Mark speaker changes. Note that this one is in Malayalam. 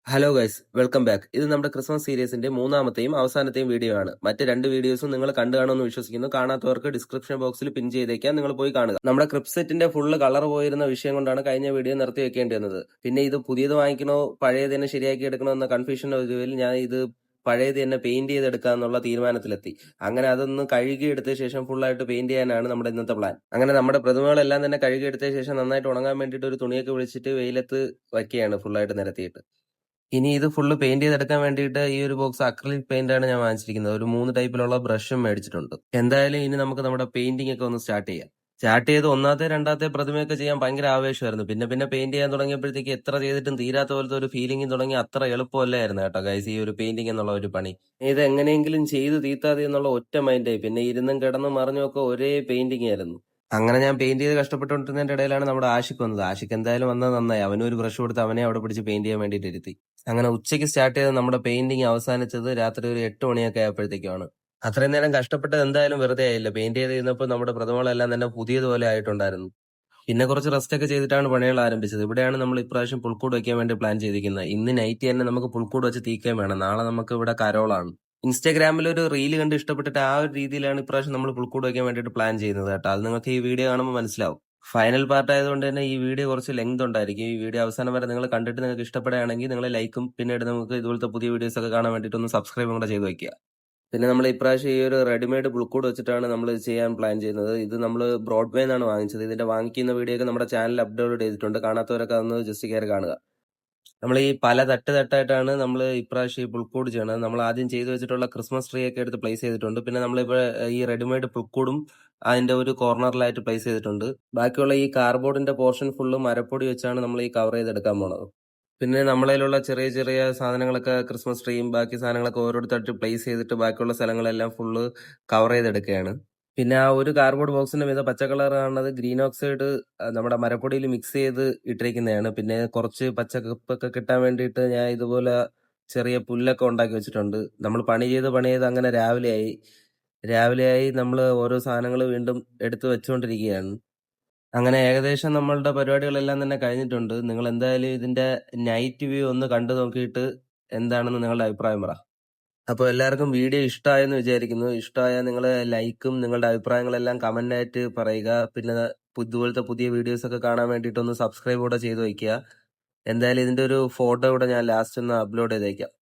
Speaker 1: Hello guys, welcome back. ഇത് നമ്മുടെ ക്രിസ്മസ് സീരീസിന്റെ മൂന്നാമത്തെയും അവസാനത്തെയും വീഡിയോ ആണ്. മറ്റ് രണ്ട് വീഡിയോസും നിങ്ങൾ കണ്ടു കാണുമെന്ന് വിശ്വസിക്കുന്നു. കാണാത്തവർക്ക് ഡിസ്ക്രിപ്ഷൻ ബോക്സിൽ പിൻ ചെയ്തേക്കാം, നിങ്ങൾ പോയി കാണുക. നമ്മുടെ ക്രിപ്സെറ്റിന്റെ ഫുള്ള് കളർ പോയിരുന്ന വിഷയം കൊണ്ടാണ് കഴിഞ്ഞ വീഡിയോ നിർത്തി വെക്കേണ്ടി വന്നത്. പിന്നെ ഇത് പുതിയത് വാങ്ങിക്കണോ പഴയത് തന്നെ ശരിയാക്കി എടുക്കണോ എന്ന കൺഫ്യൂഷന്റെ ഒടുവിൽ ഞാൻ ഇത് പഴയത് തന്നെ പെയിന്റ് ചെയ്തെടുക്കാന്നുള്ള തീരുമാനത്തിലെത്തി. അങ്ങനെ അതൊന്ന് കഴുകിയെടുത്ത ശേഷം ഫുള്ളായിട്ട് പെയിന്റ് ചെയ്യാനാണ് നമ്മുടെ ഇന്നത്തെ പ്ലാൻ. അങ്ങനെ നമ്മുടെ പ്രതിമകളെല്ലാം തന്നെ കഴുകിയെടുത്ത ശേഷം നന്നായിട്ട് ഉണങ്ങാൻ വേണ്ടിയിട്ട് ഒരു തുണിയൊക്കെ വിളിച്ചിട്ട് വെയിലത്ത് വയ്ക്കുകയാണ് ഫുള്ളായിട്ട് നിരത്തിയിട്ട്. ഇനി ഇത് ഫുള്ള് പെയിന്റ് ചെയ്തെടുക്കാൻ വേണ്ടിയിട്ട് ഈ ഒരു ബോക്സ് അക്രിലിക് പെയിന്റ് ആണ് ഞാൻ വാങ്ങിച്ചിരിക്കുന്നത്. ഒരു 3 ടൈപ്പിലുള്ള ബ്രഷും മേടിച്ചിട്ടുണ്ട്. എന്തായാലും ഇനി നമുക്ക് നമ്മുടെ പെയിന്റിംഗ് ഒക്കെ ഒന്ന് സ്റ്റാർട്ട് ചെയ്യാം. സ്റ്റാർട്ട് ചെയ്ത് ഒന്നാമത്തെ രണ്ടാമത്തെ പ്രതിമയൊക്കെ ചെയ്യാൻ ഭയങ്കര ആവേശമായിരുന്നു. പിന്നെ പെയിന്റ് ചെയ്യാൻ തുടങ്ങിയപ്പോഴത്തേക്ക് എത്ര ചെയ്തിട്ടും തീരാത്ത പോലത്തെ ഒരു ഫീലിംഗ് തുടങ്ങി. അത്ര എളുപ്പമല്ലായിരുന്നു കേട്ടോ ഗൈസ് ഈ ഒരു പെയിന്റിംഗ് എന്നുള്ള ഒരു പണി. ഇത് എങ്ങനെയെങ്കിലും ചെയ്ത് തീർത്താതെ എന്നുള്ള ഒറ്റ മൈൻഡായി. പിന്നെ ഇരുന്നും കിടന്നും മറിഞ്ഞും ഒക്കെ ഒരേ പെയിന്റിംഗ് ആയിരുന്നു. അങ്ങനെ ഞാൻ പെയിന്റ് ചെയ്ത് കഷ്ടപ്പെട്ടുകൊണ്ടിരുന്നതിന്റെ ഇടയിലാണ് നമ്മുടെ ആഷിഖ് വന്നത്. ആഷിഖ് എന്തായാലും വന്നത് നന്നായി. അവനും ഒരു ബ്രഷ് കൊടുത്ത് അവനെ അവിടെ പിടിച്ച് പെയിന്റ് ചെയ്യാൻ വേണ്ടിയിട്ട് ഇരുത്തി. അങ്ങനെ ഉച്ചയ്ക്ക് സ്റ്റാർട്ട് ചെയ്ത നമ്മുടെ പെയിന്റിങ് അവസാനിച്ചത് രാത്രി ഒരു 8 മണിയൊക്കെ ആയപ്പോഴത്തേക്കാണ്. അത്രയും നേരം കഷ്ടപ്പെട്ടത് എന്തായാലും വെറുതെ ആയില്ല. പെയിന്റ് ചെയ്തിരുന്നപ്പോൾ നമ്മുടെ പ്രതിമകളെല്ലാം തന്നെ പുതിയതുപോലെ ആയിട്ടുണ്ടായിരുന്നു. പിന്നെ കുറച്ച് റെസ്റ്റ് ഒക്കെ ചെയ്തിട്ടാണ് പണികൾ ആരംഭിച്ചത്. ഇവിടെയാണ് നമ്മൾ ഇപ്രാവശ്യം പുൽക്കൂട് വെക്കാൻ വേണ്ടി പ്ലാൻ ചെയ്തിരിക്കുന്നത്. ഇന്ന് നൈറ്റ് തന്നെ നമുക്ക് പുൽക്കൂട് വെച്ച് തീക്കാൻ വേണം. നാളെ നമുക്ക് ഇവിടെ കരോളാണ്. ഇൻസ്റ്റാഗ്രാമിൽ ഒരു റീല് കണ്ട് ഇഷ്ടപ്പെട്ടിട്ട് ആ ഒരു രീതിയിലാണ് ഇപ്രാവശ്യം നമ്മൾ പുൽക്കൂട് വെക്കാൻ വേണ്ടിയിട്ട് പ്ലാൻ ചെയ്യുന്നത് കേട്ടോ. അത് നിങ്ങൾക്ക് ഈ വീഡിയോ കാണുമ്പോൾ മനസ്സിലാവും. ഫൈനൽ പാർട്ട് ആയതുകൊണ്ട് തന്നെ ഈ വീഡിയോ കുറച്ച് ലെങ്ത് ഉണ്ടായിരിക്കും. ഈ വീഡിയോ അവസാനം വരെ നിങ്ങൾ കണ്ടിട്ട് നിങ്ങൾക്ക് ഇഷ്ടപ്പെടുകയാണെങ്കിൽ നിങ്ങൾ ലൈക്കും പിന്നീട് നമുക്ക് ഇതുപോലത്തെ പുതിയ വീഡിയോസ് ഒക്കെ കാണാൻ വേണ്ടിയിട്ട് ഒന്ന് സബ്സ്ക്രൈബും കൂടെ ചെയ്ത് വെക്കുക. പിന്നെ നമ്മൾ ഇപ്രാവശ്യം ഈ ഒരു റെഡിമെയ്ഡ് പുൽക്കൂട് വെച്ചിട്ടാണ് നമ്മൾ ചെയ്യാൻ പ്ലാൻ ചെയ്യുന്നത്. ഇത് നമ്മൾ ബ്രോഡ്വേ നിന്നാണ് വാങ്ങിച്ചത്. ഇതിന്റെ വാങ്ങിക്കുന്ന വീഡിയോ ഒക്കെ നമ്മുടെ ചാനൽ അപ്ലോഡ് ചെയ്തിട്ടുണ്ട്. കാണാത്തവരൊക്കെ അതൊന്ന് ജസ്റ്റ് കയറി കാണുക. നമ്മൾ ഈ പല തട്ടായിട്ടാണ് നമ്മൾ ഇപ്രാവശ്യം ഈ പുൽക്കൂട് ചെയ്യണത്. നമ്മൾ ആദ്യം ചെയ്തു വെച്ചിട്ടുള്ള ക്രിസ്മസ് ട്രീ ഒക്കെ എടുത്ത് പ്ലേസ് ചെയ്തിട്ടുണ്ട്. പിന്നെ നമ്മളിപ്പോൾ ഈ റെഡിമെയ്ഡ് പുൽക്കൂടും അതിന്റെ ഒരു കോർണറിലായിട്ട് പ്ലേസ് ചെയ്തിട്ടുണ്ട്. ബാക്കിയുള്ള ഈ കാർഡ്ബോർഡിന്റെ പോർഷൻ ഫുള്ള് മരപ്പൊടി വെച്ചാണ് നമ്മൾ ഈ കവർ ചെയ്തെടുക്കാൻ പോണത്. പിന്നെ നമ്മളതിലുള്ള ചെറിയ ചെറിയ സാധനങ്ങളൊക്കെ ക്രിസ്മസ് ട്രീയും ബാക്കി സാധനങ്ങളൊക്കെ ഓരോരുത്തരായിട്ട് പ്ലേസ് ചെയ്തിട്ട് ബാക്കിയുള്ള സ്ഥലങ്ങളെല്ലാം ഫുള്ള് കവർ ചെയ്തെടുക്കുകയാണ്. പിന്നെ ആ ഒരു കാർഡ്ബോർഡ് ബോക്സിന്റെ മീതെ പച്ച കളർ കാണുന്നത് ഗ്രീൻ ഓക്സൈഡ് നമ്മുടെ മരപ്പൊടിയിൽ മിക്സ് ചെയ്ത് ഇട്ടിരിക്കുന്നതാണ്. പിന്നെ കുറച്ച് പച്ചപ്പൊക്കെ കിട്ടാൻ വേണ്ടിയിട്ട് ഞാൻ ഇതുപോലെ ചെറിയ പുല്ലൊക്കെ ഉണ്ടാക്കി വെച്ചിട്ടുണ്ട്. നമ്മൾ പണി ചെയ്ത് അങ്ങനെ രാവിലെയായി നമ്മൾ ഓരോ സാധനങ്ങൾ വീണ്ടും എടുത്ത് വെച്ചുകൊണ്ടിരിക്കുകയാണ്. അങ്ങനെ ഏകദേശം നമ്മളുടെ പരിപാടികളെല്ലാം തന്നെ കഴിഞ്ഞിട്ടുണ്ട്. നിങ്ങൾ എന്തായാലും ഇതിന്റെ നൈറ്റ് വ്യൂ ഒന്ന് കണ്ടു നോക്കിയിട്ട് എന്താണെന്ന് നിങ്ങളുടെ അഭിപ്രായം പറ. അപ്പോൾ എല്ലാവർക്കും വീഡിയോ ഇഷ്ടമായെന്ന് വിചാരിക്കുന്നു. ഇഷ്ടമായാൽ നിങ്ങൾ ലൈക്കും നിങ്ങളുടെ അഭിപ്രായങ്ങളെല്ലാം കമന്റായിട്ട് പറയുക. പിന്നെ ഇതുപോലത്തെ പുതിയ വീഡിയോസ് ഒക്കെ കാണാൻ വേണ്ടിയിട്ട് ഒന്ന് സബ്സ്ക്രൈബ് കൂടെ ചെയ്ത് വയ്ക്കുക. എന്തായാലും ഇതിന്റെ ഒരു ഫോട്ടോ കൂടെ ഞാൻ ലാസ്റ്റ് ഒന്ന് അപ്ലോഡ് ചെയ്തേക്കാം.